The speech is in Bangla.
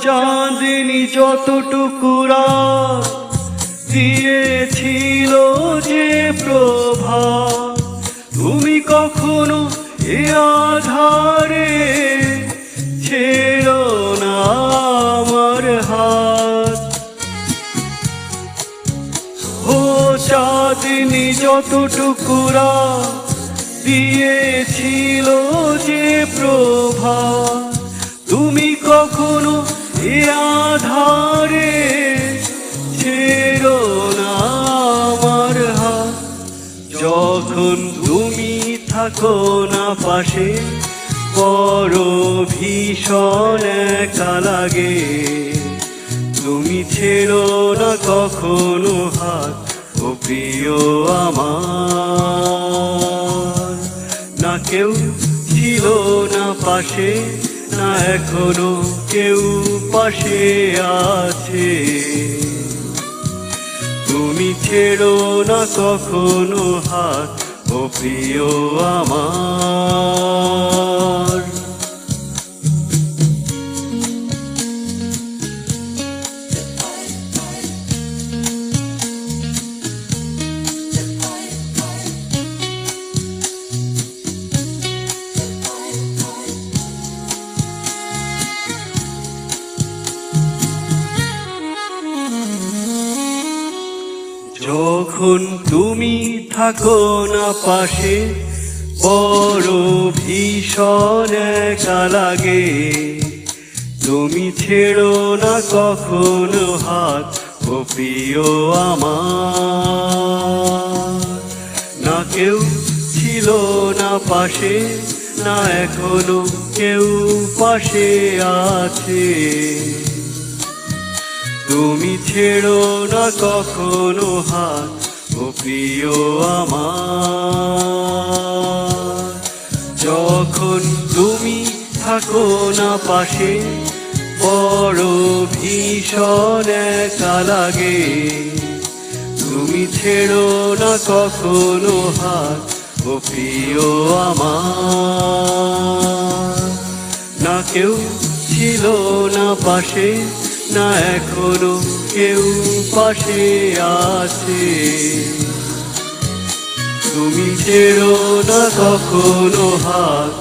চাঁদনি যতটুকু রাত দিয়েছিল যে প্রভা, তুমি কখনো এ আধারে ছেড়ো না আমার হাত। ও চাঁদনি যতটুকু রাত দিয়েছিল যে প্রভা, তুমি কখনো এ আধারে ছেড়ো না আমার হাত। যখন তুমি থাকো না পাশে বড় ভীষণ একা লাগে, তুমি ছেড়ো না কখনো হাত ও প্রিয় আমার। না কেউ ছিল না পাশে, না এখনো কেউ পাশে আছে, তুমি ছেড়ো না কখনো হাত ও প্রিয় আমার। যখন তুমি থাকো না পাশে বড় ভীষণ একা লাগে, তুমি ছেড়ো না কখনো হাত ও প্রিয় আমার। না কেউ ছিল না পাশে, না এখনো কেউ পাশে আছে, তুমি ছেড়ো না কখনো হাত ও প্রিয় আমার। যখন তুমি থাকো না পাশে বড় ভীষণ একা লাগে, তুমি ছেড়ো না কখনো হাত ও প্রিয় আমার। না কেউ ছিল না পাশে, না এখনো কেউ পাশে আছে, তুমি ছেড়ো না কখনো হাত